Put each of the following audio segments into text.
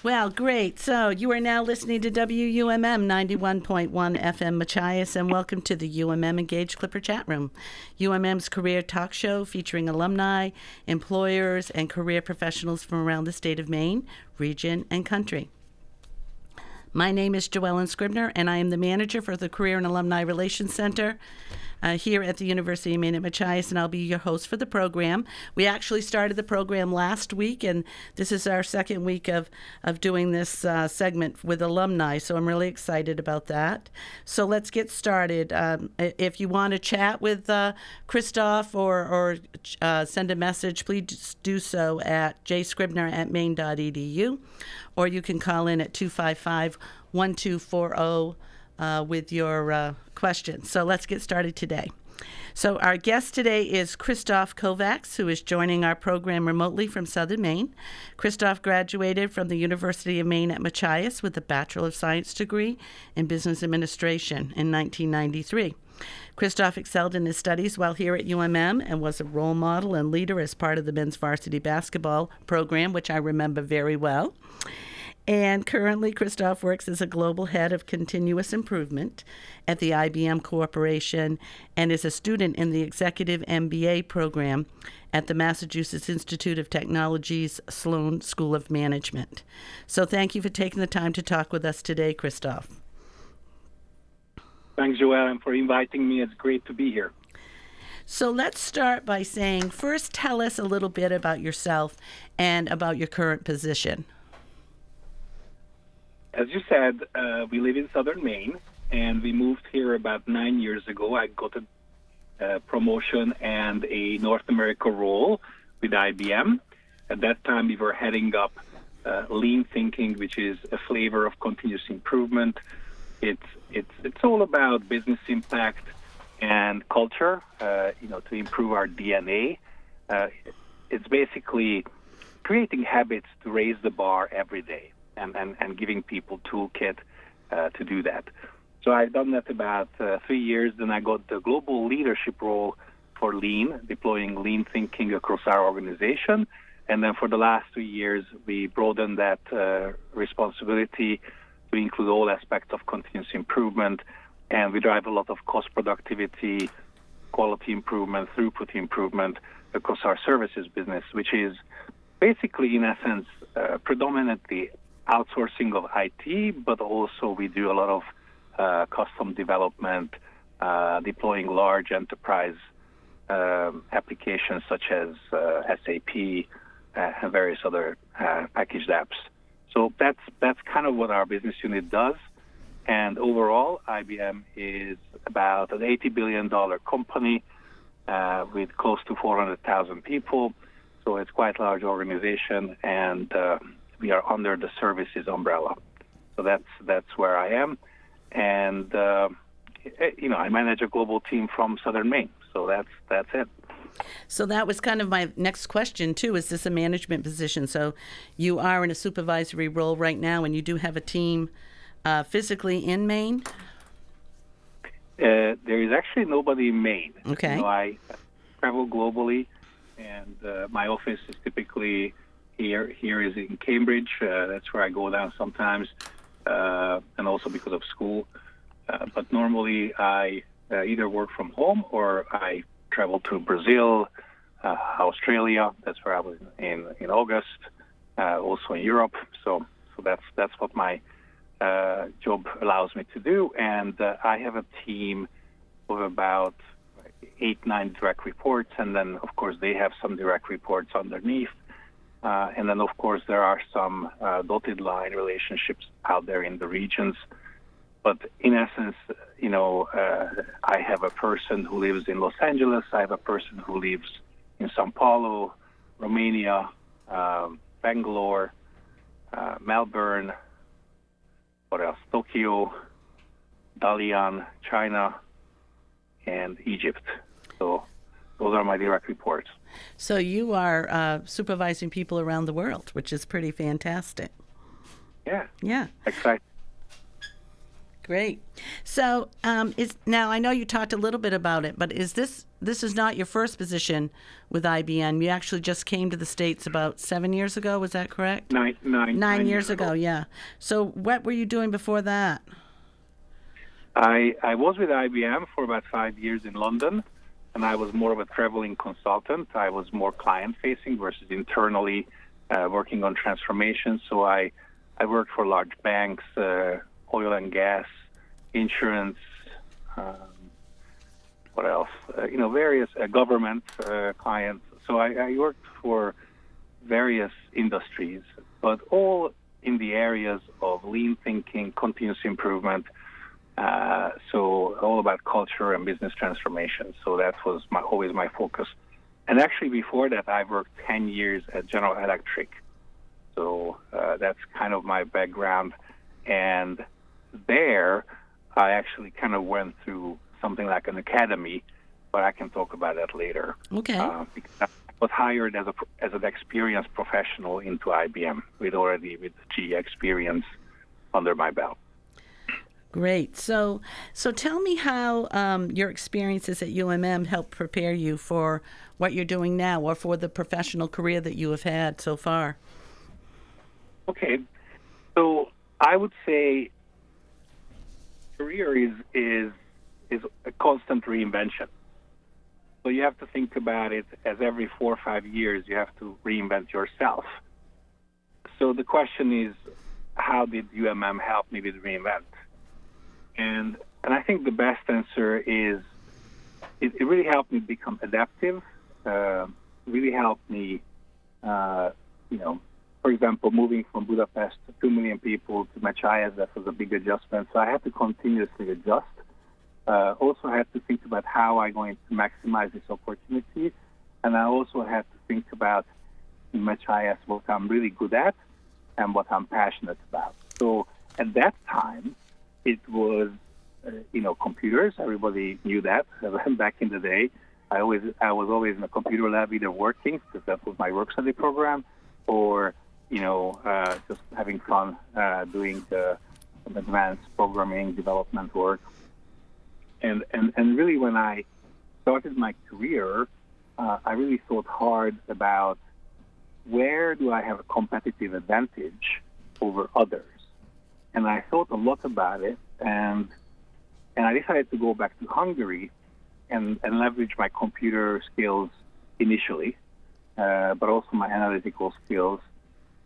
Well, great. So you are now listening to WUMM 91.1 FM Machias, and welcome to the UMM Engage Clipper Chat Room, UMM's career talk show featuring alumni, employers, and career professionals from around the state of Maine, region, and country. My name is Joellen Scribner, and I am the manager for the Career and Alumni Relations Center here at the University of Maine at Machias, and I'll be your host for the program. We actually started the program last week, and this is our second week of doing this segment with alumni, so I'm really excited about that. So let's get started. If you want to chat with Kristof or send a message, please do so at jscribner@maine.edu, or you can call in at 255-1240 with your questions. So let's get started today. So our guest today is Kristof Kovacs, who is joining our program remotely from Southern Maine. Kristof graduated from the University of Maine at Machias with a Bachelor of Science degree in Business Administration in 1993. Kristof excelled in his studies while here at UMM and was a role model and leader as part of the men's varsity basketball program, which I remember very well. And currently, Kristof works as a global head of continuous improvement at the IBM Corporation and is a student in the Executive MBA program at the Massachusetts Institute of Technology's Sloan School of Management. So thank you for taking the time to talk with us today, Kristof. Thanks, Joellen, for inviting me. It's great to be here. So let's start by saying, first, tell us a little bit about yourself and about your current position. As you said, we live in Southern Maine, and we moved here about 9 years ago. I got a promotion and a North America role with IBM. At that time, we were heading up lean thinking, which is a flavor of continuous improvement. It's all about business impact and culture, to improve our DNA. It's basically creating habits to raise the bar every day. And giving people toolkit to do that. So I've done that about 3 years. Then I got the global leadership role for lean, deploying lean thinking across our organization. And then for the last 2 years, we broadened that responsibility to include all aspects of continuous improvement. And we drive a lot of cost productivity, quality improvement, throughput improvement across our services business, which is basically, in essence, predominantly outsourcing of IT, but also we do a lot of custom development, deploying large enterprise applications such as SAP and various other packaged apps. So that's kind of what our business unit does. And overall, IBM is about an $80 billion company with close to 400,000 people. So it's quite a large organization, and we are under the services umbrella. So that's where I am. And, I manage a global team from Southern Maine. So that's it. So that was kind of my next question, too. Is this a management position? So you are in a supervisory role right now, and you do have a team physically in Maine? There is actually nobody in Maine. Okay. I travel globally, and my office is typically here is in Cambridge. That's where I go down sometimes, and also because of school. But normally I either work from home or I travel to Brazil, Australia. That's where I was in August. Also in Europe. So that's what my job allows me to do. And I have a team of about 8-9 direct reports, and then of course they have some direct reports underneath. And then, of course, there are some dotted line relationships out there in the regions. But in essence, I have a person who lives in Los Angeles. I have a person who lives in Sao Paulo, Romania, Bangalore, Melbourne, what else? Tokyo, Dalian, China, and Egypt. So those are my direct reports. So you are supervising people around the world, which is pretty fantastic. Yeah. Exciting. Great. So now I know you talked a little bit about it, but is this this is not your first position with IBM. You actually just came to the States about 7 years ago. Was that correct? Nine years ago. Yeah. So what were you doing before that? I was with IBM for about 5 years in London, and I was more of a traveling consultant. I was more client-facing versus internally working on transformation. So I worked for large banks, oil and gas, insurance, what else? Various government clients. So I worked for various industries, but all in the areas of lean thinking, continuous improvement. So all about culture and business transformation. So that was always my focus. And actually before that, I worked 10 years at General Electric. So that's kind of my background. And there, I actually kind of went through something like an academy, but I can talk about that later. Okay. Because I was hired as an experienced professional into IBM with GE experience under my belt. Great. So tell me how your experiences at UMM helped prepare you for what you're doing now or for the professional career that you have had so far. Okay. So I would say career is a constant reinvention. So you have to think about it as every 4 or 5 years you have to reinvent yourself. So the question is, how did UMM help me with reinvent? And I think the best answer is it really helped me become adaptive. Really helped me, for example, moving from Budapest to 2 million people to Machias, that was a big adjustment. So I had to continuously adjust. Also, I had to think about how I'm going to maximize this opportunity. And I also had to think about in Machias what I'm really good at and what I'm passionate about. So at that time, it was, computers. Everybody knew that back in the day. I was always in a computer lab, either working, because that was my work study program, or, just having fun doing some advanced programming development work. And really when I started my career, I really thought hard about where do I have a competitive advantage over others. And I thought a lot about it, and I decided to go back to Hungary and leverage my computer skills initially, but also my analytical skills.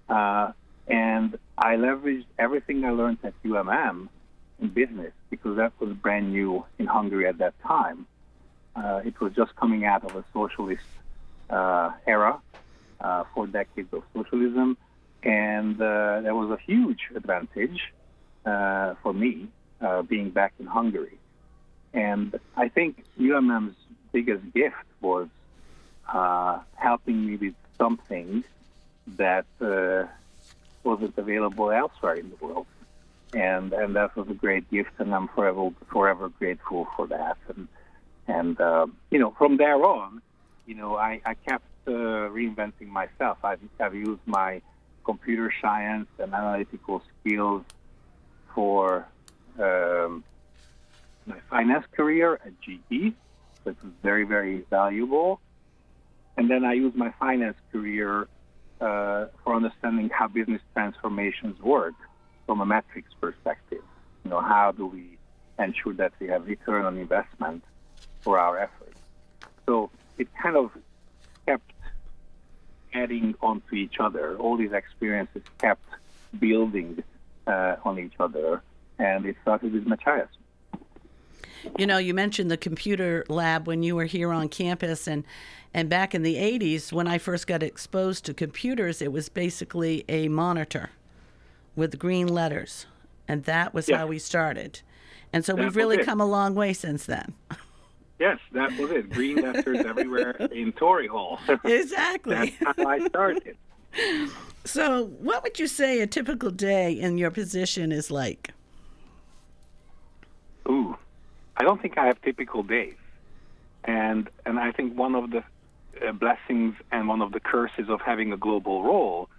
And I leveraged everything I learned at UMM in business because that was brand new in Hungary at that time. It was just coming out of a socialist era, 4 decades of socialism. And that was a huge advantage for me being back in Hungary. And I think UMM's biggest gift was helping me with something that wasn't available elsewhere in the world. And that was a great gift, and I'm forever grateful for that. And from there on, I kept reinventing myself. I've used my computer science and analytical skills for my finance career at GE, which was very, very valuable. And then I used my finance career for understanding how business transformations work from a metrics perspective. How do we ensure that we have return on investment for our efforts? So it kind of kept adding onto each other. All these experiences kept building on each other, and it started with Machias. You mentioned the computer lab when you were here on campus, and back in the 80s, when I first got exposed to computers, it was basically a monitor with green letters, and that was how we started. And so we've really come a long way since then. Yes, that was it. Green letters everywhere in Torrey Hall. Exactly. That's how I started. So what would you say a typical day in your position is like? Ooh, I don't think I have typical days. And I think one of the blessings and one of the curses of having a global role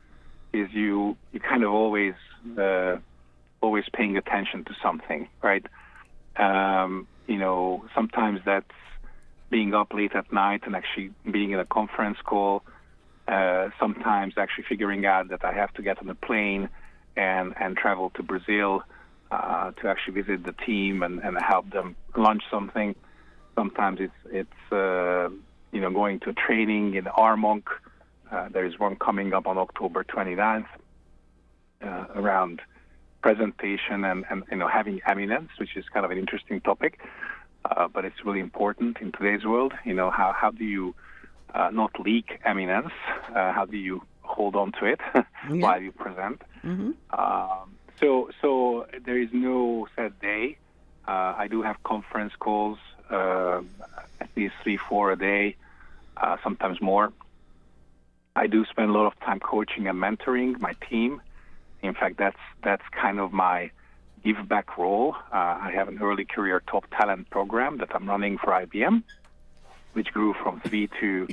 is you kind of always paying attention to something, right? Sometimes that's being up late at night and actually being in a conference call. Sometimes actually figuring out that I have to get on a plane and travel to Brazil to actually visit the team and help them launch something. Sometimes it's going to training in Armonk. There is one coming up on October 29th around presentation and having eminence, which is kind of an interesting topic, but it's really important in today's world. How do you not leak eminence? How do you hold on to it while you present? Mm-hmm. So there is no set day. I do have conference calls, at least 3-4 a day, sometimes more. I do spend a lot of time coaching and mentoring my team. In fact, that's kind of my give back role. I have an early career top talent program that I'm running for IBM, which grew from 3 to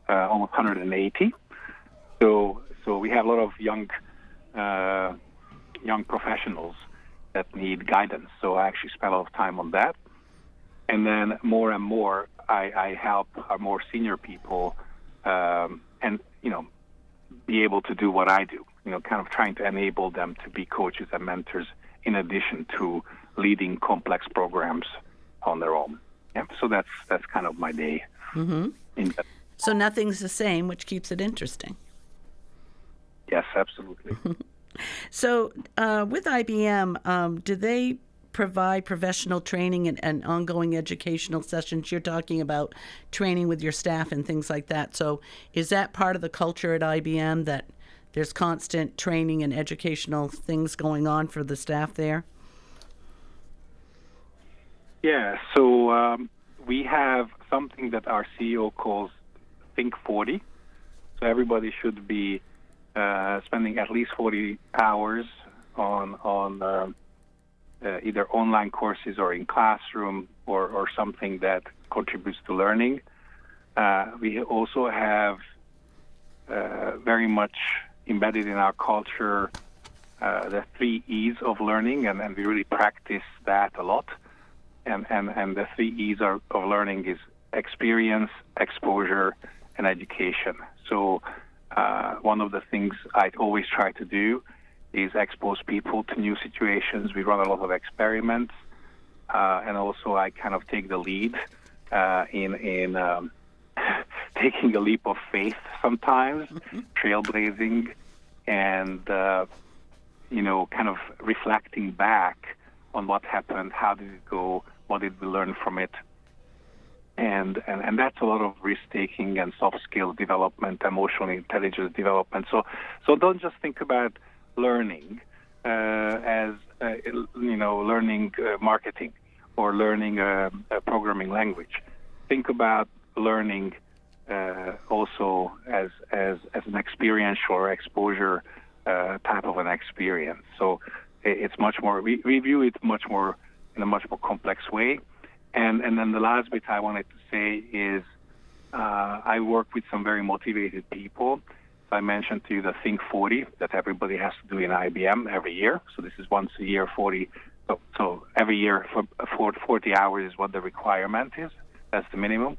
almost 180. So we have a lot of young professionals that need guidance. So I actually spend a lot of time on that. And then more and more, I help our more senior people and be able to do what I do. Kind of trying to enable them to be coaches and mentors in addition to leading complex programs on their own. Yeah. So that's kind of my day. Mm-hmm. So nothing's the same, which keeps it interesting. Yes, absolutely. So with IBM, do they provide professional training and ongoing educational sessions? You're talking about training with your staff and things like that. So is that part of the culture at IBM, that there's constant training and educational things going on for the staff there? Yeah, so we have something that our CEO calls Think 40. So everybody should be spending at least 40 hours on either online courses or in classroom or something that contributes to learning. We also have very much embedded in our culture the 3 E's of learning, and we really practice that a lot. And the 3 E's of learning is experience, exposure, and education. So one of the things I always try to do is expose people to new situations. We run a lot of experiments, and also I kind of take the lead in taking a leap of faith sometimes, trailblazing, and kind of reflecting back on what happened, how did it go, what did we learn from it, and that's a lot of risk-taking and soft skill development, emotional intelligence development. So don't just think about learning as learning marketing or learning a programming language. Think about learning also as an experiential or exposure type of an experience. So it's much more, we view it much more in a much more complex way. And then the last bit I wanted to say is I work with some very motivated people. So I mentioned to you the Think 40 that everybody has to do in IBM every year. So this is once a year, 40. So every year for 40 hours is what the requirement is. That's the minimum.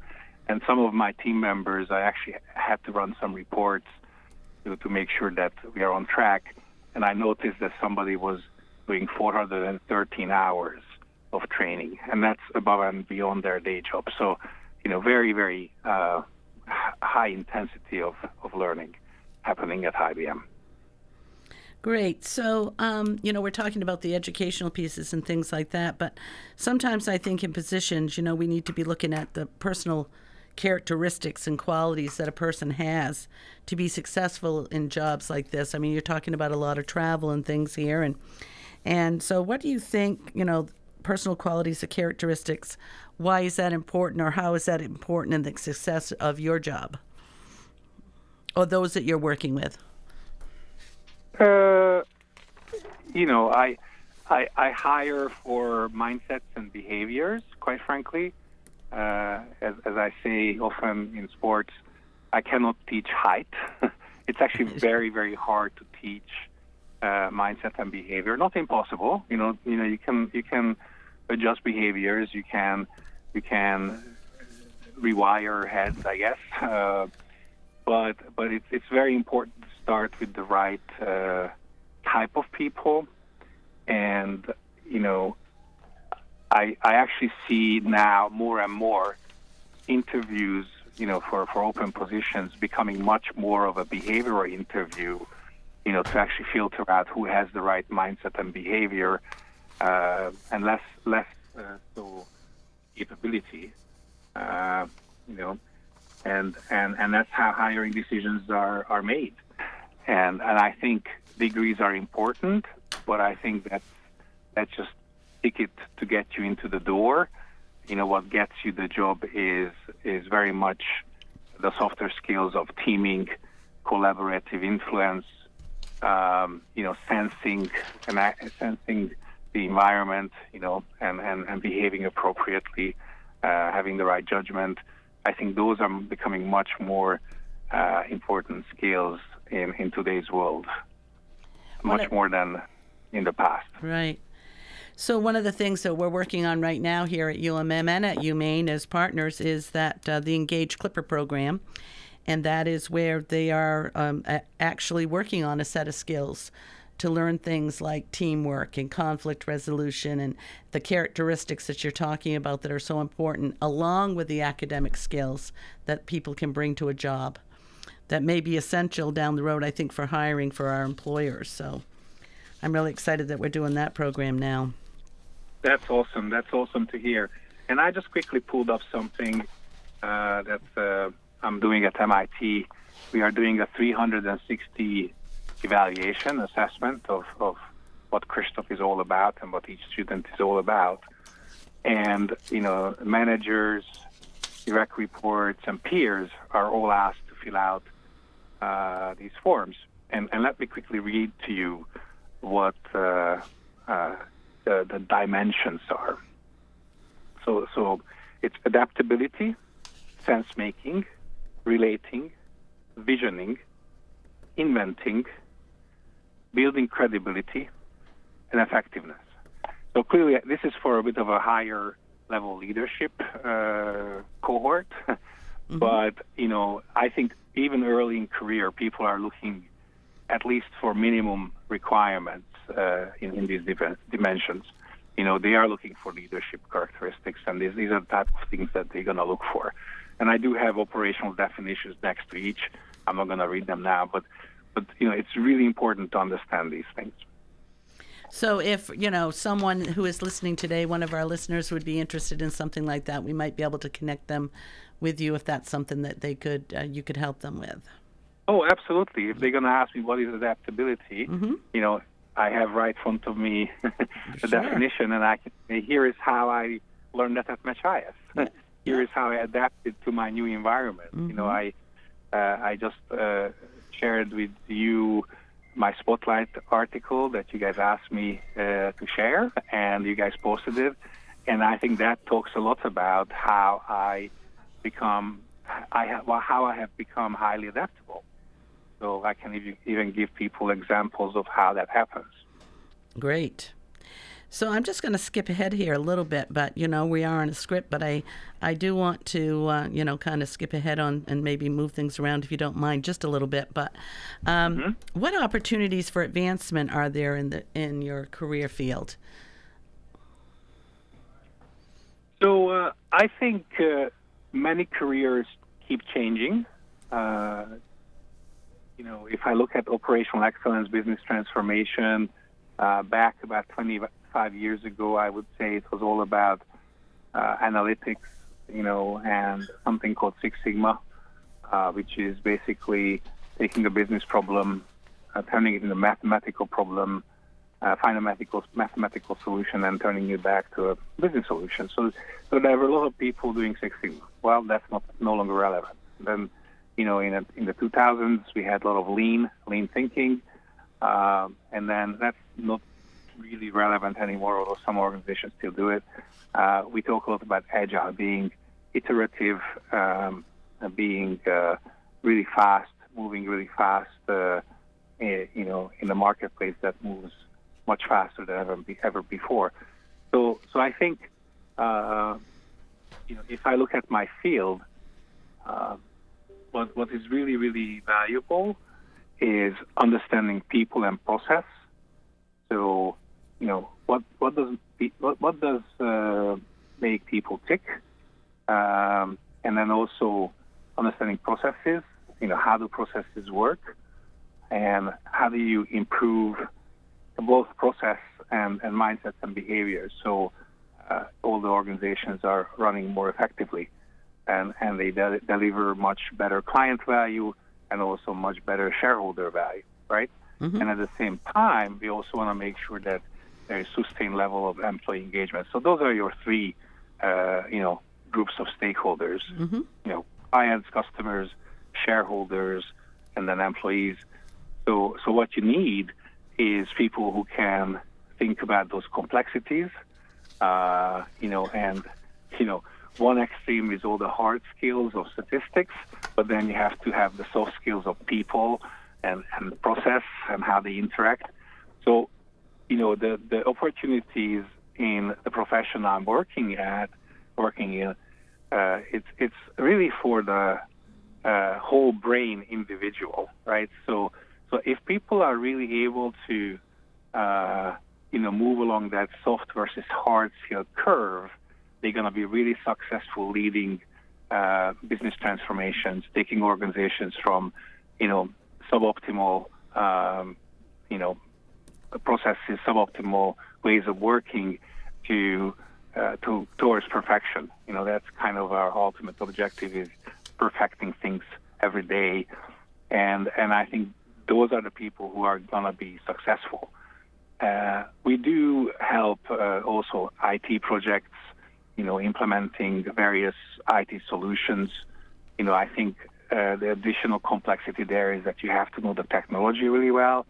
And some of my team members, I actually had to run some reports to make sure that we are on track. And I noticed that somebody was doing 413 hours of training, and that's above and beyond their day job. So, very, very high intensity of learning happening at IBM. Great. So, we're talking about the educational pieces and things like that, but sometimes I think in positions, we need to be looking at the personal characteristics and qualities that a person has to be successful in jobs like this. I mean, you're talking about a lot of travel and things here, and so what do you think, personal qualities or characteristics, why is that important, or how is that important in the success of your job or those that you're working with? I hire for mindsets and behaviors, quite frankly. As I say often in sports, I cannot teach height. It's actually very, very hard to teach mindset and behavior. Not impossible. You can adjust behaviors. You can rewire heads, I guess. But it's very important to start with the right type of people. And, I actually see now more and more interviews, for open positions becoming much more of a behavioral interview, to actually filter out who has the right mindset and behavior, and less so capability, and that's how hiring decisions are made. And I think degrees are important, but I think that's just ticket to get you into the door. What gets you the job is very much the softer skills of teaming, collaborative influence, sensing the environment, and behaving appropriately, having the right judgment. I think those are becoming much more important skills in today's world, much more than in the past. Right. So one of the things that we're working on right now here at UMM and at UMaine as partners is that the Engage Clipper program, and that is where they are actually working on a set of skills to learn things like teamwork and conflict resolution and the characteristics that you're talking about that are so important, along with the academic skills that people can bring to a job that may be essential down the road, I think, for hiring for our employers. So I'm really excited that we're doing that program now. That's awesome. That's awesome to hear. And I just quickly pulled up something that I'm doing at MIT. We are doing a 360 evaluation assessment of what Kristof is all about and what each student is all about. And, managers, direct reports, and peers are all asked to fill out these forms. And let me quickly read to you what the dimensions are. So it's adaptability, sense-making, relating, visioning, inventing, building credibility, and effectiveness. So clearly, this is for a bit of a higher level leadership cohort. Mm-hmm. But, I think even early in career, people are looking at least for minimum requirements in these dimensions. They are looking for leadership characteristics, and these are the type of things that they're going to look for. And I do have operational definitions next to each. I'm not going to read them now, but it's really important to understand these things. So if, someone who is listening today, one of our listeners would be interested in something like that, we might be able to connect them with you if that's something that you could help them with. Oh, absolutely. If they're going to ask me what is adaptability, mm-hmm. I have right in front of me the definition, and I can say, here is how I learned that at Machias. Here is how I adapted to my new environment. Mm-hmm. I just shared with you my Spotlight article that you guys asked me to share, and you guys posted it. And I think that talks a lot about how I have become highly adaptable. So I can even give people examples of how that happens. Great. So I'm just going to skip ahead here a little bit, but, we are on a script, but I do want to, kind of skip ahead on and maybe move things around if you don't mind just a little bit. But mm-hmm. What opportunities for advancement are there in your career field? So I think many careers keep changing. If I look at operational excellence, business transformation, back about 25 years ago, I would say it was all about analytics, and something called Six Sigma, which is basically taking a business problem, turning it into a mathematical problem, find a mathematical solution, and turning it back to a business solution. So there were a lot of people doing Six Sigma. Well, that's no longer relevant. Then, in the 2000s, we had a lot of lean thinking, and then that's not really relevant anymore, although some organizations still do it. We talk a lot about agile, being iterative, being really fast, moving really fast, in a marketplace that moves much faster than ever before. So I think, if I look at my field, what is really, really valuable is understanding people and process. So, what does make people tick, and then also understanding processes. How do processes work, and how do you improve both process and mindsets and behaviors so all the organizations are running more effectively, and they deliver much better client value and also much better shareholder value, right? Mm-hmm. And at the same time, we also want to make sure that there is sustained level of employee engagement. So those are your three, groups of stakeholders. Mm-hmm. Clients, customers, shareholders, and then employees. So what you need is people who can think about those complexities, one extreme is all the hard skills of statistics, but then you have to have the soft skills of people and the process and how they interact. So, the opportunities in the profession I'm working in, it's really for the whole brain individual, right? So if people are really able to, move along that soft versus hard skill curve, they're going to be really successful leading business transformations, taking organizations from, suboptimal, processes, suboptimal ways of working towards perfection. That's kind of our ultimate objective, is perfecting things every day. And I think those are the people who are going to be successful. We do help also IT projects, implementing various IT solutions. I think the additional complexity there is that you have to know the technology really well.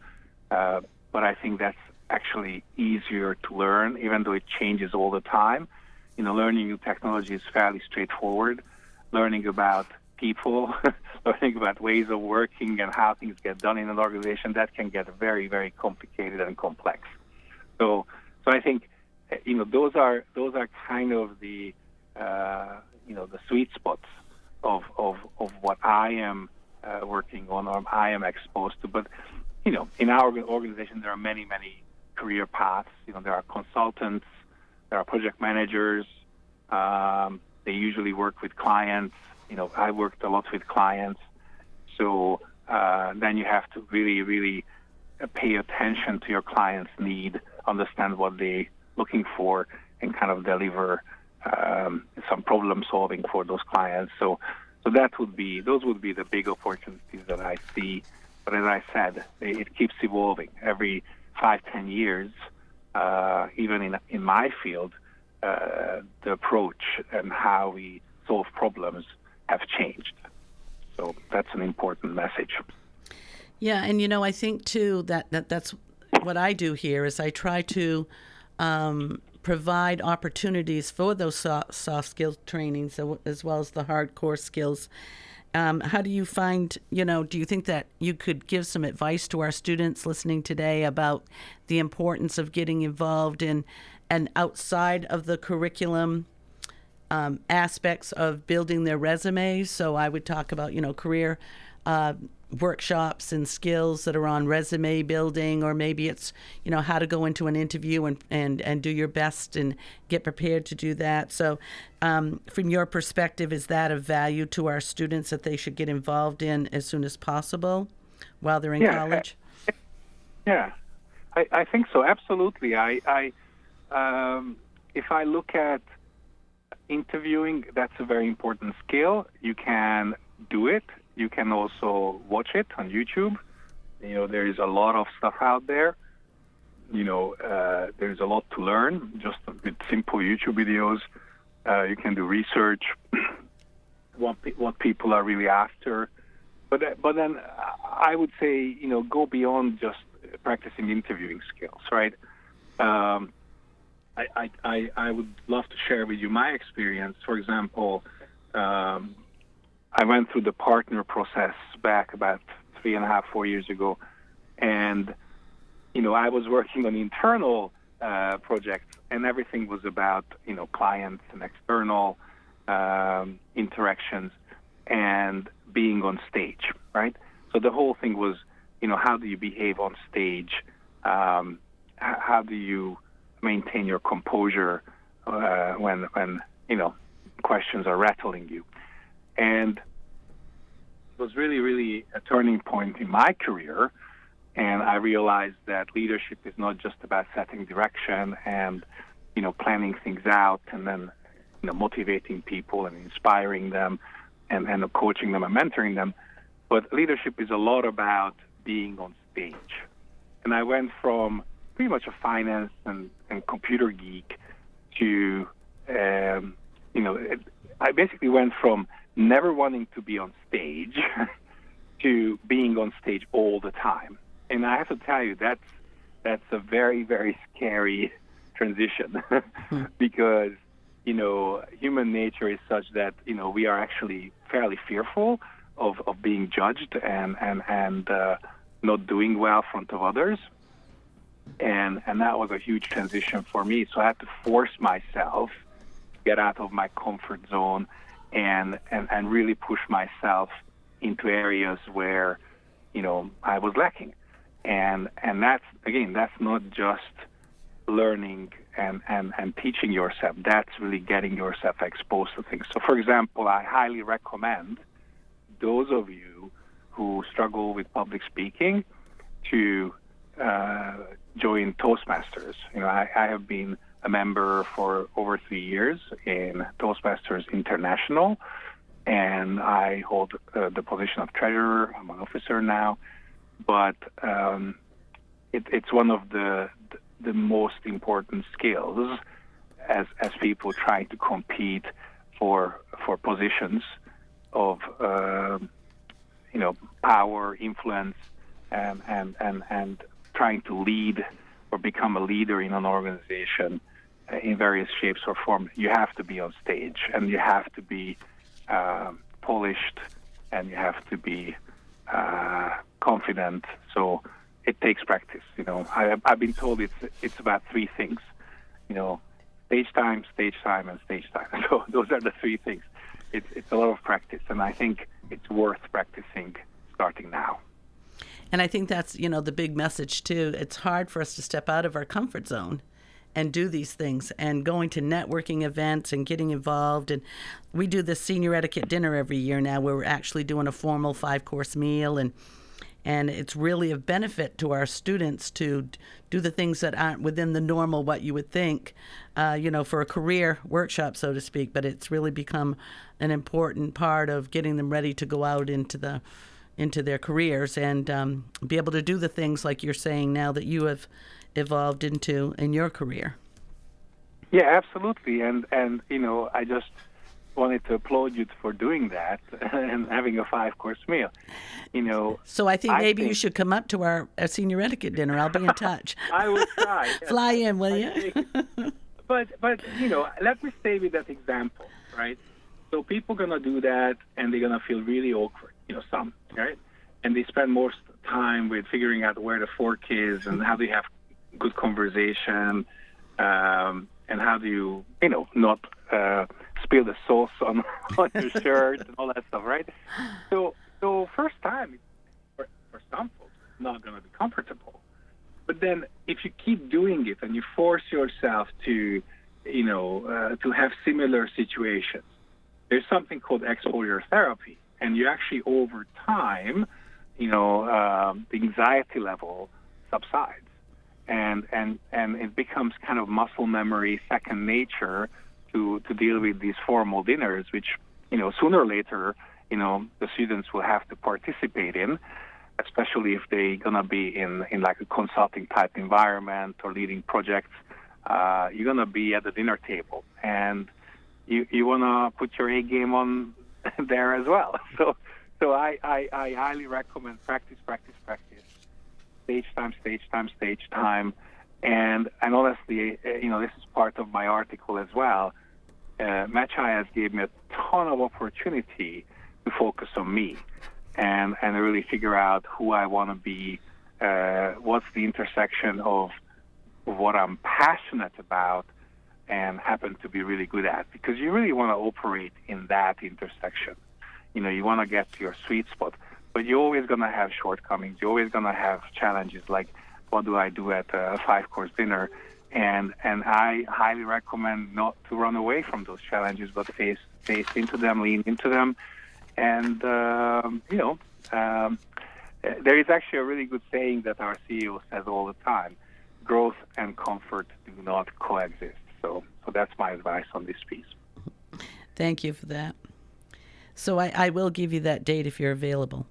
But I think that's actually easier to learn, even though it changes all the time. Learning new technology is fairly straightforward. Learning about people, learning about ways of working and how things get done in an organization, that can get very, very complicated and complex. So I think, those are kind of the the sweet spots of what I am working on or I am exposed to. But in our organization, there are many, many career paths. There are consultants, there are project managers. They usually work with clients. I worked a lot with clients. So then you have to really, really pay attention to your client's need, understand what they're looking for, and kind of deliver some problem solving for those clients. So those would be the big opportunities that I see. But as I said, it keeps evolving every 5-10 years. Even in my field, the approach and how we solve problems have changed. So that's an important message. Yeah, and I think too that's what I do here is I try to provide opportunities for those soft skill trainings as well as the hardcore skills. How do you find, do you think that you could give some advice to our students listening today about the importance of getting involved in and outside of the curriculum aspects of building their resumes? So I would talk about, career workshops and skills that are on resume building, or maybe it's, how to go into an interview and do your best and get prepared to do that. So from your perspective, is that of value to our students that they should get involved in as soon as possible while they're in college? Yeah, I think so. Absolutely. I if I look at interviewing, that's a very important skill. You can do it. You can also watch it on YouTube. There is a lot of stuff out there. There's a lot to learn just with simple YouTube videos. You can do research, what people are really after. But then I would say, go beyond just practicing interviewing skills, right? I would love to share with you my experience. For example, I went through the partner process back about 3.5-4 years ago, and I was working on internal projects, and everything was about clients and external interactions. and being on stage, right? So the whole thing was, how do you behave on stage? How do you maintain your composure when questions are rattling you? And it was really, really a turning point in my career. And I realized that leadership is not just about setting direction and, planning things out and then, motivating people and inspiring them and coaching them and mentoring them. But leadership is a lot about being on stage. And I went from pretty much a finance and computer geek to, I basically went from never wanting to be on stage to being on stage all the time. And I have to tell you, that's a very, very scary transition because, human nature is such that, we are actually fairly fearful of being judged and not doing well in front of others. And that was a huge transition for me. So I had to force myself to get out of my comfort zone and really push myself into areas where, I was lacking. And that's not just learning and teaching yourself. That's really getting yourself exposed to things. So, for example, I highly recommend those of you who struggle with public speaking to join Toastmasters. I have been a member for over 3 years in Toastmasters International, and I hold the position of treasurer. I'm an officer now, but it's one of the most important skills as people trying to compete for positions of power, influence, and trying to lead or become a leader in an organization in various shapes or forms. You have to be on stage, and you have to be polished, and you have to be confident. So it takes practice. I've been told it's about three things. Stage time, and stage time. So those are the three things. It's a lot of practice, and I think it's worth practicing starting now. And I think that's, the big message, too. It's hard for us to step out of our comfort zone and do these things and going to networking events and getting involved. And we do this senior etiquette dinner every year now where we're actually doing a formal 5-course meal. And it's really of benefit to our students to do the things that aren't within the normal, what you would think, for a career workshop, so to speak. But it's really become an important part of getting them ready to go out into their careers and be able to do the things like you're saying now that you have evolved into in your career. Yeah, absolutely. And I just wanted to applaud you for doing that and having a 5-course meal. So I think maybe you should come up to our senior etiquette dinner. I'll be in touch. I will try. Yes. Fly in, will you? But let me stay with that example, right? So people gonna do that, and they're gonna feel really awkward. Some, right? And they spend most time with figuring out where the fork is and how do you have good conversation, and how do you, not spill the sauce on your shirt and all that stuff, right? So first time, for some folks, it's not going to be comfortable. But then if you keep doing it and you force yourself to, to have similar situations, there's something called exposure therapy. And you actually, over time, the anxiety level subsides. And it becomes kind of muscle memory, second nature to deal with these formal dinners, which, sooner or later, the students will have to participate in, especially if they're going to be in like a consulting type environment or leading projects. You're going to be at the dinner table, and you want to put your A game on there as well. So I highly recommend practice. Stage time. And honestly, this is part of my article as well. Matthias gave me a ton of opportunity to focus on me and really figure out who I want to be, what's the intersection of what I'm passionate about and happen to be really good at. Because you really want to operate in that intersection. You want to get to your sweet spot, but you're always going to have shortcomings. You're always going to have challenges like, what do I do at a 5-course dinner? And I highly recommend not to run away from those challenges, but face into them, lean into them. And, there is actually a really good saying that our CEO says all the time: growth and comfort do not coexist. So that's my advice on this piece. Thank you for that. So I will give you that date if you're available.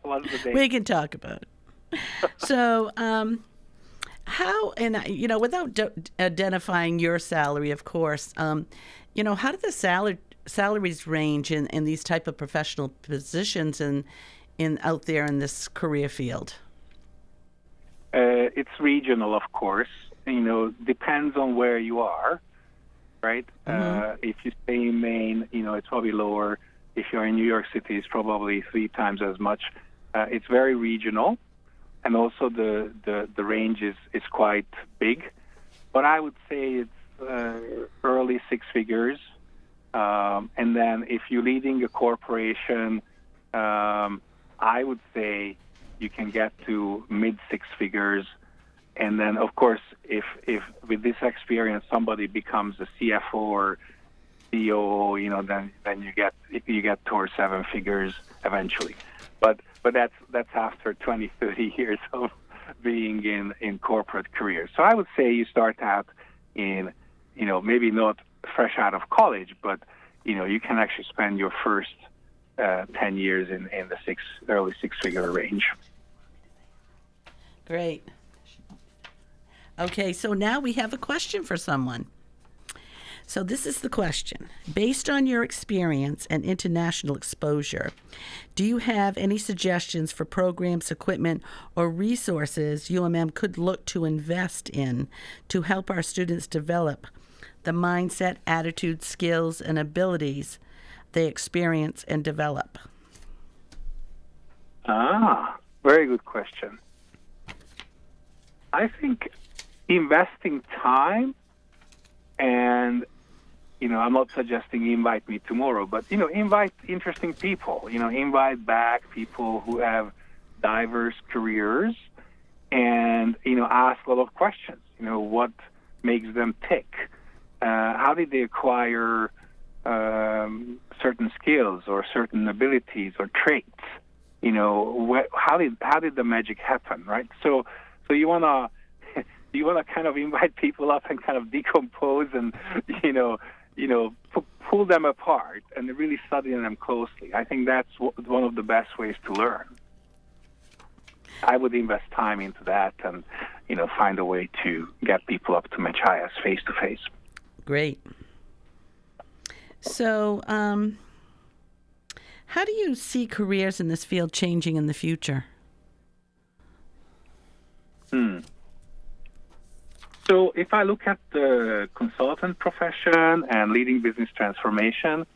What's the date? We can talk about it. So how, and without identifying your salary, of course, how do the salaries range in these type of professional positions in out there in this career field? It's regional, of course. Depends on where you are, right? Mm-hmm. If you stay in Maine, it's probably lower. If you're in New York City, it's probably 3 times as much. It's very regional, and also the range is quite big. But I would say it's early 6 figures. And then if you're leading a corporation, I would say you can get to mid 6 figures. And then, of course, if with this experience somebody becomes a CFO or CEO, then you get towards 7 figures eventually. But that's after 20, 30 years of being in corporate careers. So I would say you start out in, maybe not fresh out of college, but you can actually spend your first 10 years in the early 6-figure range. Great. Okay, so now we have a question for someone. So this is the question. Based on your experience and international exposure, do you have any suggestions for programs, equipment, or resources UMM could look to invest in to help our students develop the mindset, attitude, skills, and abilities they experience and develop? Very good question. I think investing time, and I'm not suggesting invite me tomorrow, but invite interesting people. Invite back people who have diverse careers, and ask a lot of questions. What makes them tick? How did they acquire certain skills or certain abilities or traits? How did the magic happen, right? So you wanna kind of invite people up and kind of decompose and pull them apart and really study them closely. I think that's one of the best ways to learn. I would invest time into that and find a way to get people up to Machias face to face. Great. So, how do you see careers in this field changing in the future? So if I look at the consultant profession and leading business transformation,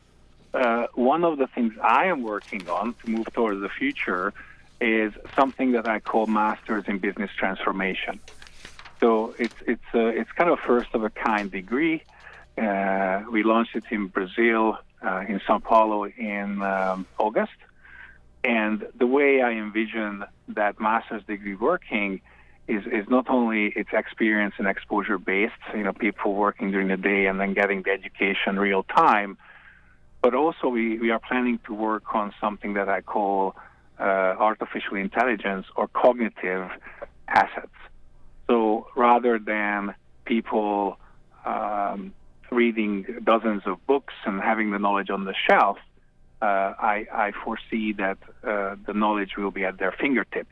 one of the things I am working on to move towards the future is something that I call Masters in Business Transformation. So it's kind of a first of a kind degree. We launched it in Brazil, in São Paulo in August. And the way I envision that master's degree working is not only it's experience and exposure based, people working during the day and then getting the education real time, but also we are planning to work on something that I call artificial intelligence or cognitive assets. So rather than people reading dozens of books and having the knowledge on the shelf, I foresee that the knowledge will be at their fingertip,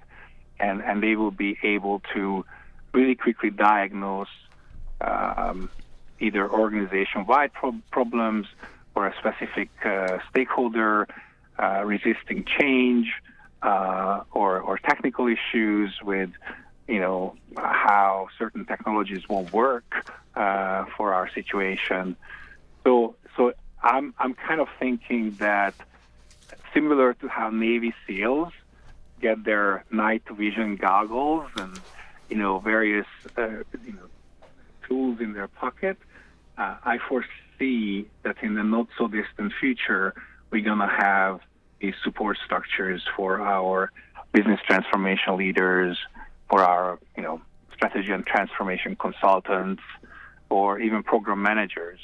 and they will be able to really quickly diagnose either organization-wide problems or a specific stakeholder resisting change or technical issues with how certain technologies won't work for our situation. So I'm kind of thinking that similar to how Navy SEALs get their night vision goggles and various tools in their pocket, I foresee that in the not so distant future We're going to have a support structures for our business transformation leaders, for our, strategy and transformation consultants, or even program managers.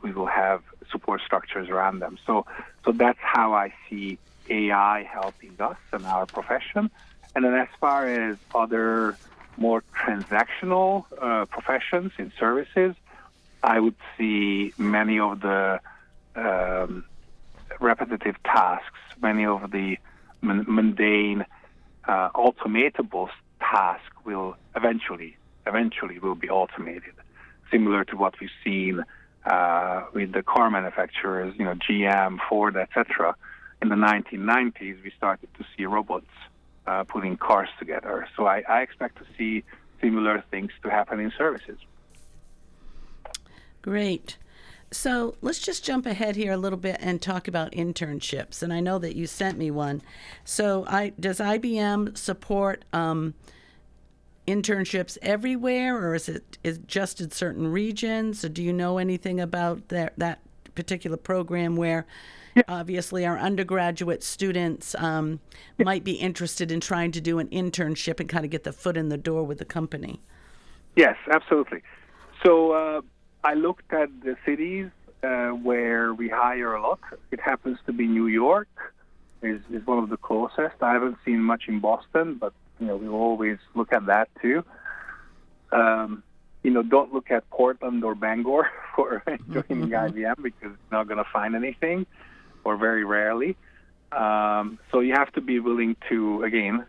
We will have support structures around them. So that's how I see AI helping us and our profession. And then as far as other more transactional professions in services, I would see many of the repetitive tasks, many of the mundane, automatable tasks will eventually will be automated, similar to what we've seen with the car manufacturers, GM, Ford, etc. In the 1990s, we started to see robots putting cars together. So I expect to see similar things to happen in services. Great. So let's just jump ahead here a little bit and talk about internships. And I know that you sent me one. So does IBM support internships everywhere, or is it just in certain regions? Or do you know anything about that particular program where obviously our undergraduate students might be interested in trying to do an internship and kind of get the foot in the door with the company? Yes, absolutely. So I looked at the cities where we hire a lot. It happens to be New York is one of the closest. I haven't seen much in Boston, but we will always look at that too. Don't look at Portland or Bangor for joining IBM because you're not going to find anything, or very rarely. So you have to be willing to, again,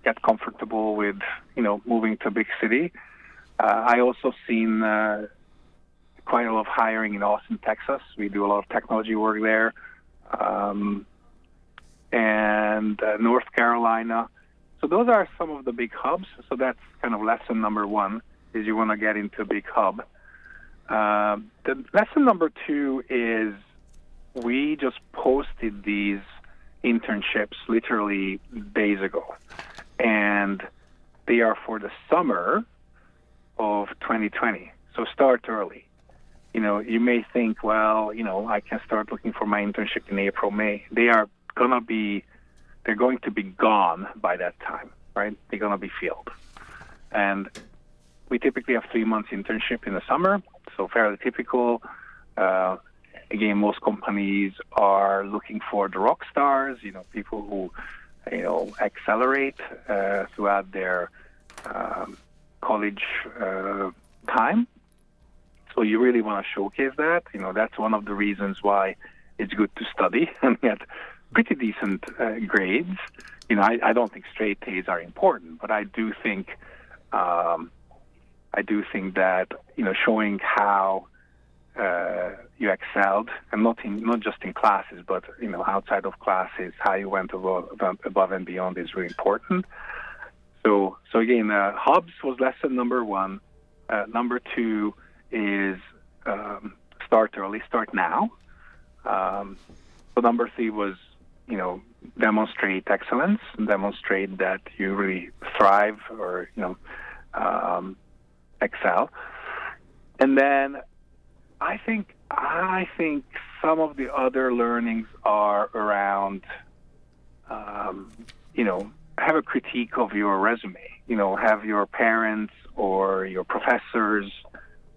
get comfortable with, moving to a big city. I also seen quite a lot of hiring in Austin, Texas. We do a lot of technology work there. And North Carolina. So those are some of the big hubs. So that's kind of lesson number one, is you want to get into a big hub. The lesson number two is we just posted these internships literally days ago. And they are for the summer of 2020. So start early. You may think, well, I can start looking for my internship in April, May. They're going to be gone by that time, right? They're going to be filled. And we typically have 3 months internship in the summer, so fairly typical. Again, most companies are looking for the rock stars, people who, accelerate throughout their college time. So you really want to showcase that. That's one of the reasons why it's good to study and get pretty decent grades. I don't think straight A's are important, but I do think that showing how you excelled, and not just in classes, but outside of classes, how you went above and beyond is really important. So again, hubs was lesson number one. Number two is start early, start now. So number three was, demonstrate excellence, and demonstrate that you really thrive or, excel. And then I think some of the other learnings are around, have a critique of your resume. Have your parents or your professors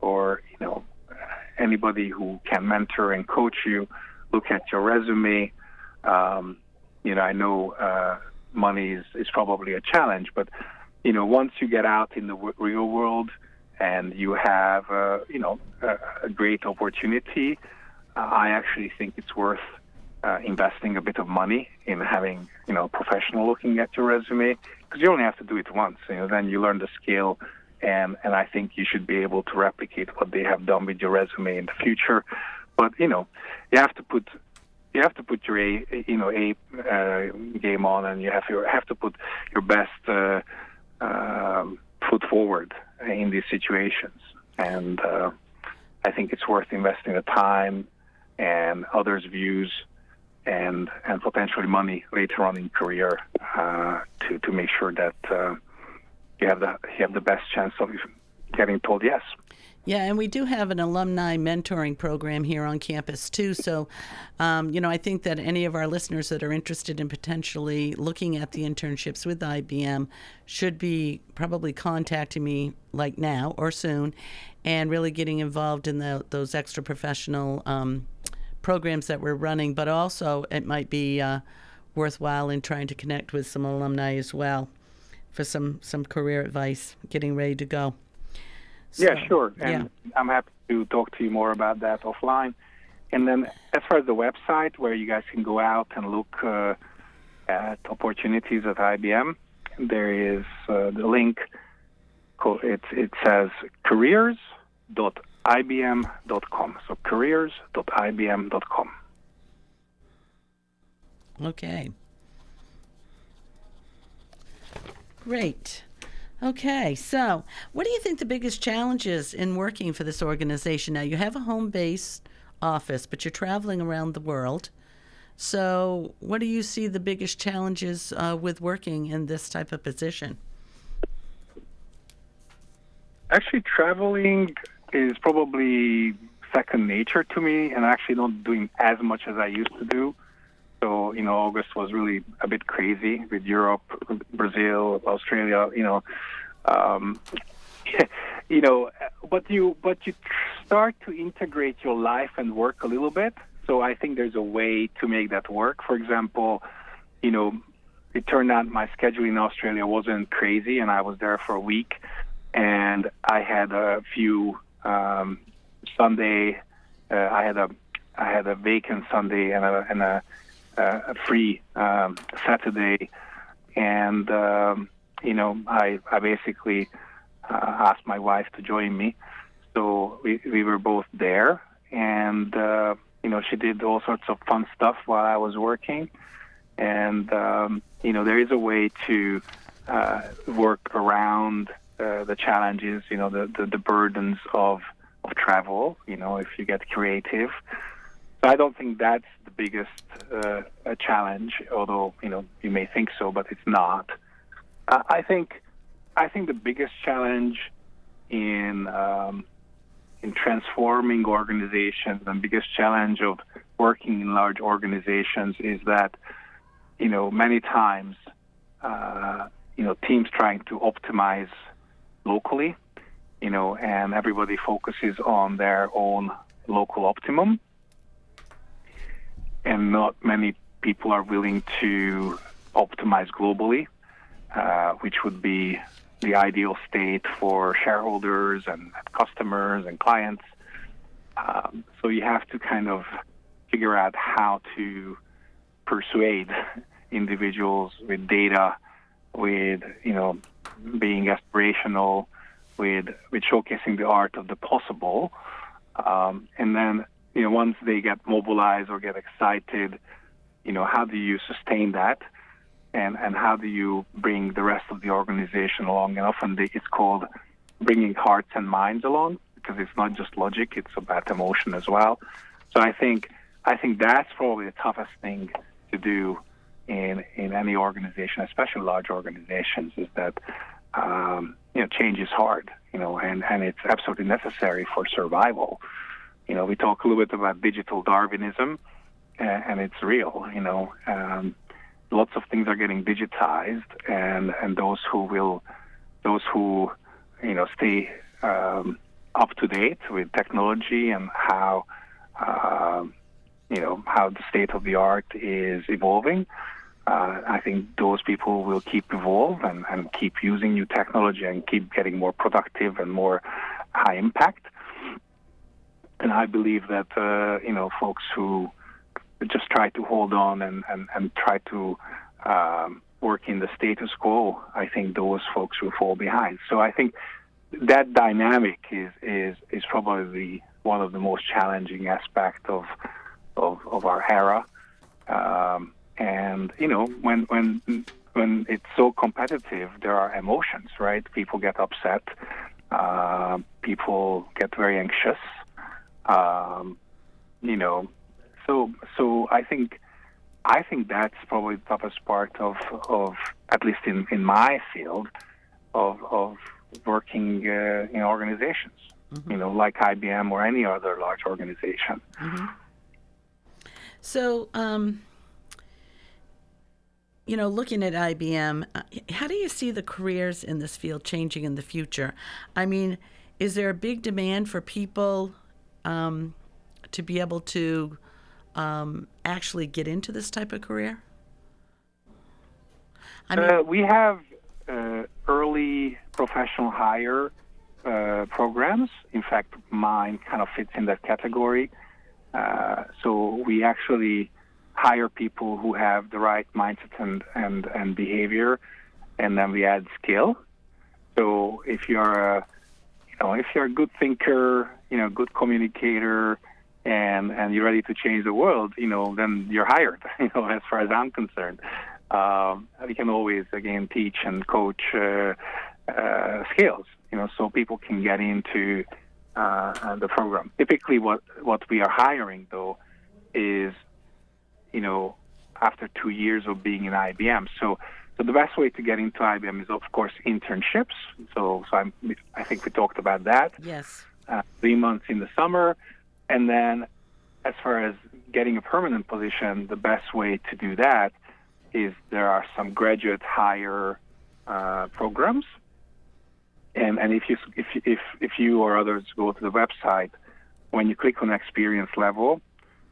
or, anybody who can mentor and coach you look at your resume. I know money is probably a challenge, but, once you get out in the real world and you have, a great opportunity, I actually think it's worth investing a bit of money in having, a professional looking at your resume, because you only have to do it once. Then you learn the skill, and I think you should be able to replicate what they have done with your resume in the future. But you have to put your A game on, and you have to put your best foot forward in these situations. And I think it's worth investing the time and others' views and potentially money later on in career to make sure that you have the best chance of getting told yes. Yeah, and we do have an alumni mentoring program here on campus too. So, I think that any of our listeners that are interested in potentially looking at the internships with IBM should be probably contacting me like now or soon, and really getting involved in those extra professional programs that we're running. But also, it might be worthwhile in trying to connect with some alumni as well for some career advice, getting ready to go. So, yeah, sure. And I'm happy to talk to you more about that offline. And then as far as the website where you guys can go out and look at opportunities at IBM, there is the link. It says careers.ibm.com. So careers.ibm.com. Okay. Great. Okay, so what do you think the biggest challenge is in working for this organization? Now, you have a home-based office, but you're traveling around the world. So what do you see the biggest challenges with working in this type of position? Actually, traveling is probably second nature to me, and actually not doing as much as I used to do. So, August was really a bit crazy with Europe, Brazil, Australia, but you start to integrate your life and work a little bit. So I think there's a way to make that work. For example, it turned out my schedule in Australia wasn't crazy, and I was there for a week, and I had a few Sunday. I had a vacant Sunday and a free Saturday, and I basically asked my wife to join me. So we were both there, and she did all sorts of fun stuff while I was working, and there is a way to work around the challenges, the burdens of travel, if you get creative. So I don't think that's the biggest challenge, although you may think so, but it's not. I think the biggest challenge in transforming organizations and biggest challenge of working in large organizations is that many times teams trying to optimize locally, and everybody focuses on their own local optimum. And not many people are willing to optimize globally, which would be the ideal state for shareholders and customers and clients. So you have to kind of figure out how to persuade individuals with data, with being aspirational, with showcasing the art of the possible, and then once they get mobilized or get excited, how do you sustain that, and how do you bring the rest of the organization along? And often it's called bringing hearts and minds along, because it's not just logic; it's about emotion as well. So I think that's probably the toughest thing to do in any organization, especially large organizations, is that change is hard, and it's absolutely necessary for survival. We talk a little bit about digital Darwinism, and it's real. Lots of things are getting digitized, and those who stay up to date with technology and how the state of the art is evolving. I think those people will keep evolve and keep using new technology and keep getting more productive and more high impact. And I believe that folks who just try to hold on and try to work in the status quo, I think those folks will fall behind. So I think that dynamic is probably one of the most challenging aspects of our era. And when it's so competitive, there are emotions, right? People get upset. People get very anxious. So I think that's probably the toughest part of at least in my field of working in organizations, like IBM or any other large organization. So, looking at IBM, how do you see the careers in this field changing in the future? I mean, is there a big demand for people to be able to actually get into this type of career? We have early professional hire programs. In fact, mine kind of fits in that category. So we actually hire people who have the right mindset and behavior, and then we add skill. So if you're a good thinker, good communicator, and you're ready to change the world, then you're hired. As far as I'm concerned, we can always again teach and coach skills. So people can get into the program. Typically, what we are hiring though is, after 2 years of being in IBM. So the best way to get into IBM is, of course, internships. So I think we talked about that. Yes. 3 months in the summer. And then as far as getting a permanent position, the best way to do that is there are some graduate hire programs. And if you or others go to the website, when you click on experience level,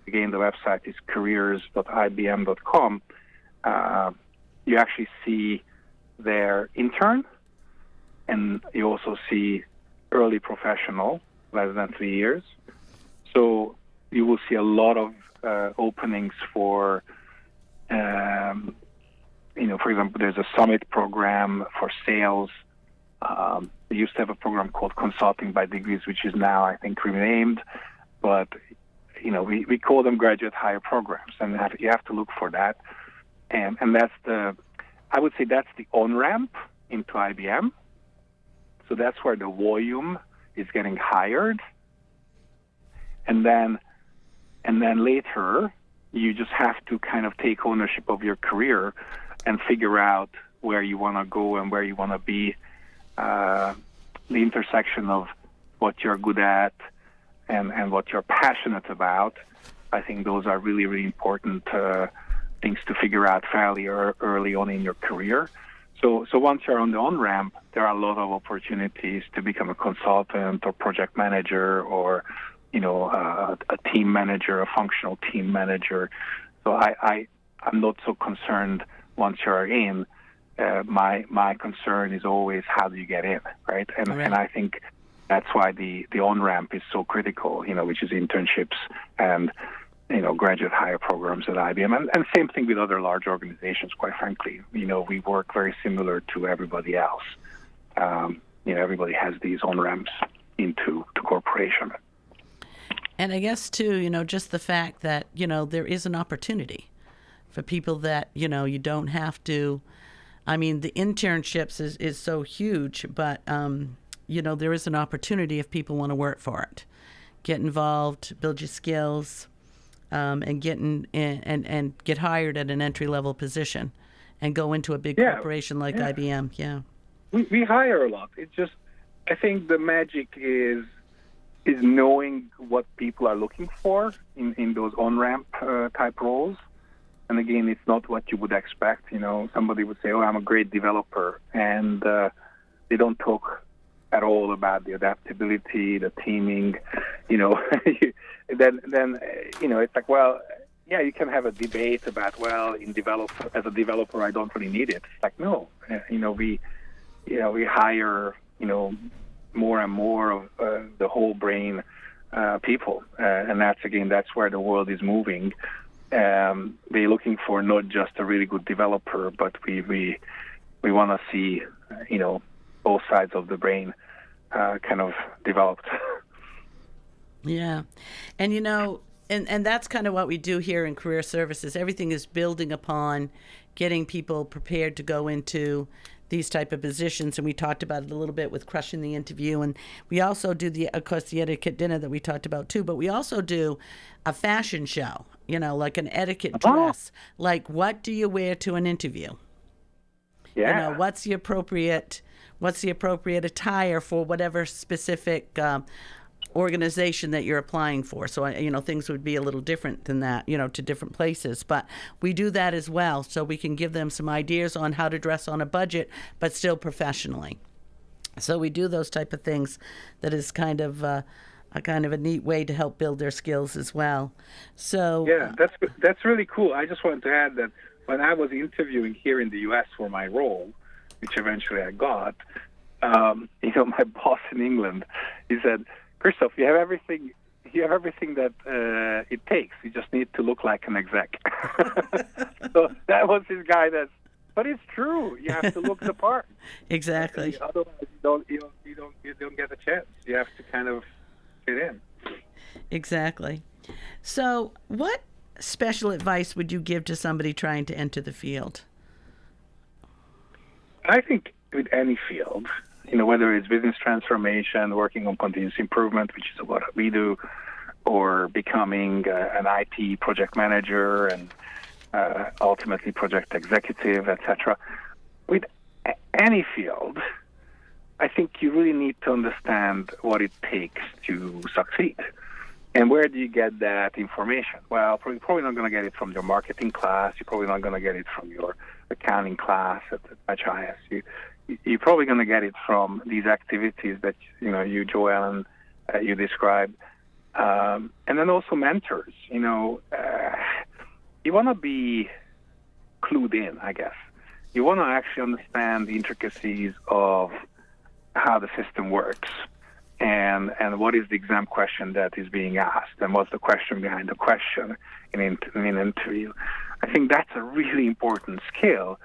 again, the website is careers.ibm.com, you actually see their intern, and you also see early professional, less than 3 years. So you will see a lot of openings for, for example, there's a summit program for sales. They used to have a program called Consulting by Degrees, which is now, I think, renamed. But, we call them graduate hire programs, and you have to look for that. And that's I would say that's the on-ramp into IBM. So that's where the volume is getting hired. And then later, you just have to kind of take ownership of your career and figure out where you want to go and where you want to be. The intersection of what you're good at and what you're passionate about, I think those are really, really important things to figure out fairly early on in your career. So once you're on the on-ramp, there are a lot of opportunities to become a consultant or project manager or, a team manager, a functional team manager. So I'm not so concerned once you're in. My concern is always how do you get in, right? And I think that's why the on-ramp is so critical, which is internships and, graduate hire programs at IBM. And same thing with other large organizations, quite frankly. We work very similar to everybody else. Everybody has these on-ramps into the corporation. And I guess, too, just the fact that, there is an opportunity for people that, you don't have to. I mean, the internships is so huge, but, there is an opportunity if people want to work for it. Get involved, build your skills, and get hired at an entry-level position and go into a big corporation like IBM. Yeah. We hire a lot. It's just, I think the magic is knowing what people are looking for in those on-ramp type roles. And again, it's not what you would expect. Somebody would say, "Oh, I'm a great developer," and they don't talk at all about the adaptability, the teaming. Then it's like, well, yeah, you can have a debate about, as a developer, I don't really need it. It's like, no, we hire, more and more of the whole brain people, and that's where the world is moving. They're looking for not just a really good developer, but we want to see, both sides of the brain kind of developed. Yeah. And, and that's kind of what we do here in Career Services. Everything is building upon getting people prepared to go into these type of positions. And we talked about it a little bit with Crushing the Interview. And we also do, of course, the Etiquette dinner that we talked about, too. But we also do a fashion show, like an etiquette dress. Like, what do you wear to an interview? Yeah. What's the appropriate what's the appropriate attire for whatever specific organization that you're applying for. So, things would be a little different than that, to different places. But we do that as well, so we can give them some ideas on how to dress on a budget, but still professionally. So we do those type of things. That is kind of a neat way to help build their skills as well. So yeah, that's really cool. I just wanted to add that when I was interviewing here in the U.S. for my role, which eventually I got, my boss in England, he said, Kristof, you have everything. You have everything that it takes. You just need to look like an exec. So that was his guidance. But it's true. You have to look the part. Exactly. Otherwise, you don't get a chance. You have to kind of fit in. Exactly. So, what special advice would you give to somebody trying to enter the field? I think with any field, whether it's business transformation, working on continuous improvement, which is what we do, or becoming an IT project manager and ultimately project executive, etc. With any field, I think you really need to understand what it takes to succeed. And where do you get that information? Well, you're probably not going to get it from your marketing class. You're probably not going to get it from your accounting class at HIS. You're probably going to get it from these activities that you, Joellen, you described, and then also mentors. You want to be clued in, I guess. You want to actually understand the intricacies of how the system works and what is the exam question that is being asked and what's the question behind the question in an interview. I think that's a really important skill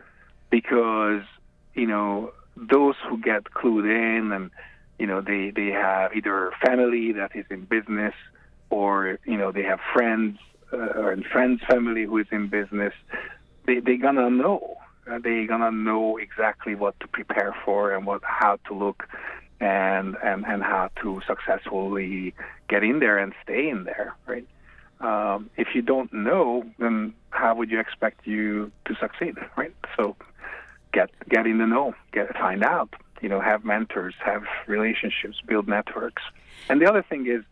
because, those who get clued in and, they have either family that is in business or, they have friends or friends' family who is in business, they're gonna know. They're gonna know exactly what to prepare for and how to look and how to successfully get in there and stay in there, right? If you don't know, then how would you expect you to succeed, right? So get in the know, find out, have mentors, have relationships, build networks. And the other thing is,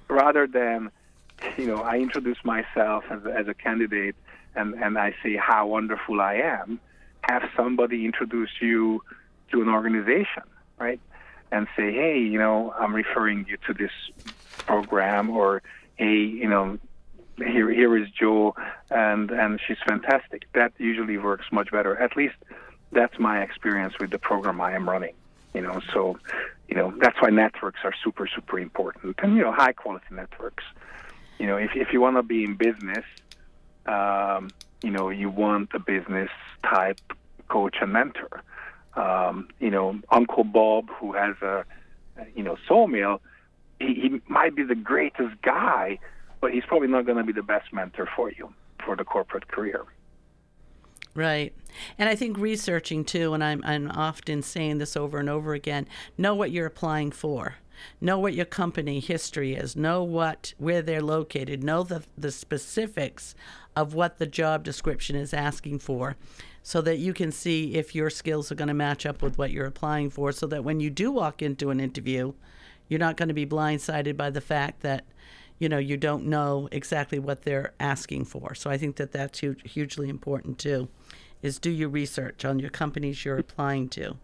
rather than, I introduce myself as a candidate and I say how wonderful I am, have somebody introduce you to an organization, right? And say, hey, I'm referring you to this program, or hey, here is Jo, and she's fantastic. That usually works much better. At least that's my experience with the program I am running. So that's why networks are super, super important, and high quality networks. If you want to be in business, you want a business type coach and mentor. Uncle Bob, who has a sawmill, he might be the greatest guy, but he's probably not going to be the best mentor for you for the corporate career. Right. And I think researching too, and I'm often saying this over and over again, know what you're applying for. Know what your company history is. Know where they're located. Know the specifics of what the job description is asking for, so that you can see if your skills are going to match up with what you're applying for, so that when you do walk into an interview, you're not going to be blindsided by the fact that you don't know exactly what they're asking for. So I think that's hugely important too, is do your research on your companies you're applying to.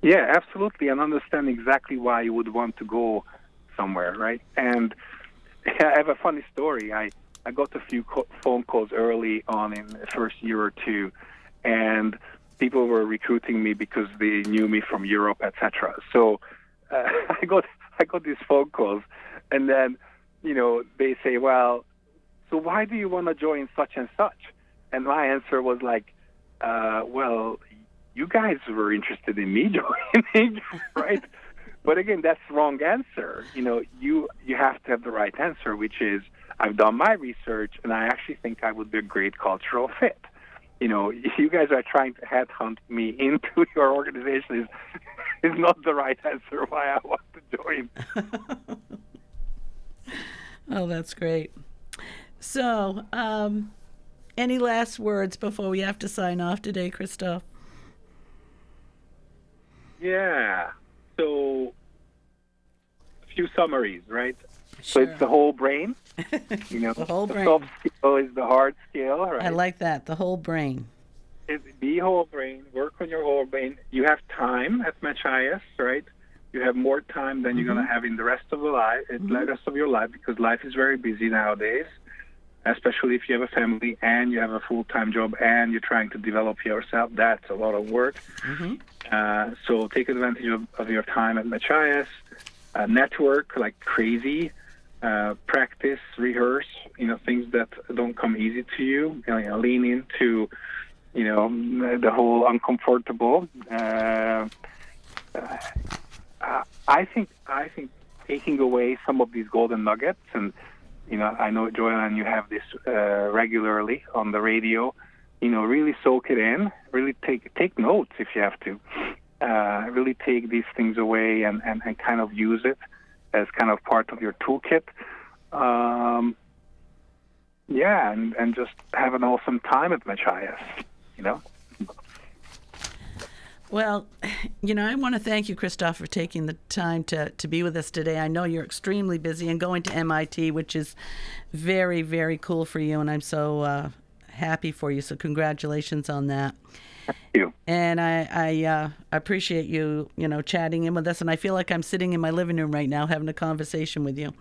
Yeah, absolutely, and understand exactly why you would want to go somewhere, right? And I have a funny story. I got a few phone calls early on in the first year or two, and people were recruiting me because they knew me from Europe, etc. So I got these phone calls, and then they say, well, so why do you want to join such and such? And my answer was like, well, you guys were interested in me joining, right? But again, that's the wrong answer. You have to have the right answer, which is, I've done my research, and I actually think I would be a great cultural fit. If you guys are trying to headhunt me into your organization, is not the right answer why I want to join. Oh, that's great. So, any last words before we have to sign off today, Kristof? Yeah. So, a few summaries, right? So Sure. it's the whole brain. The whole brain. soft skill is the hard skill, right? I like that. The whole brain. Be whole brain. Work on your whole brain. You have time at Machias, right? You have more time than you're going to have in the rest of the rest of your life, because life is very busy nowadays. Especially if you have a family and you have a full-time job and you're trying to develop yourself, that's a lot of work. So take advantage of your time at Machias. Network like crazy. Practice, rehearse. Things that don't come easy to you. Lean into, the whole uncomfortable. I think taking away some of these golden nuggets, and I know, Joanne, you have this regularly on the radio. Really soak it in. Really take notes if you have to. Really take these things away and kind of use it as kind of part of your toolkit. And just have an awesome time at Machias. Well, I want to thank you, Kristof, for taking the time to be with us today. I know you're extremely busy and going to MIT, which is very, very cool for you, and I'm so happy for you. So congratulations on that. Thank you. And I appreciate you, chatting in with us, and I feel like I'm sitting in my living room right now having a conversation with you.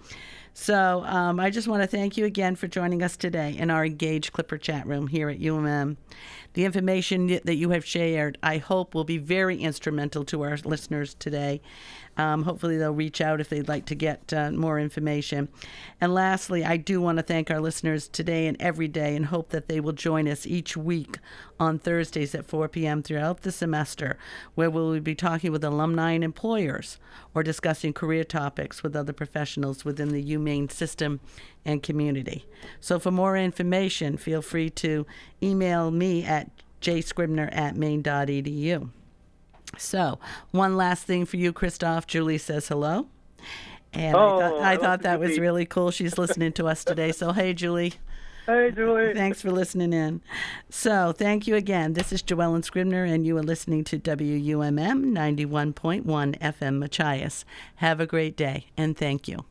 So I just want to thank you again for joining us today in our Engage Clipper chat room here at UMM. The information that you have shared, I hope, will be very instrumental to our listeners today. Hopefully they'll reach out if they'd like to get more information. And lastly, I do want to thank our listeners today and every day, and hope that they will join us each week on Thursdays at 4 p.m. throughout the semester, where we'll be talking with alumni and employers or discussing career topics with other professionals within the UMaine system and community. So for more information, feel free to email me at jscribner@maine.edu. So, one last thing for you, Kristof. Julie says hello. And I thought that was really cool. She's listening to us today. So, hey, Julie. Hey, Julie. Thanks for listening in. So, thank you again. This is Joellen Scribner, and you are listening to WUMM 91.1 FM Machias. Have a great day, and thank you.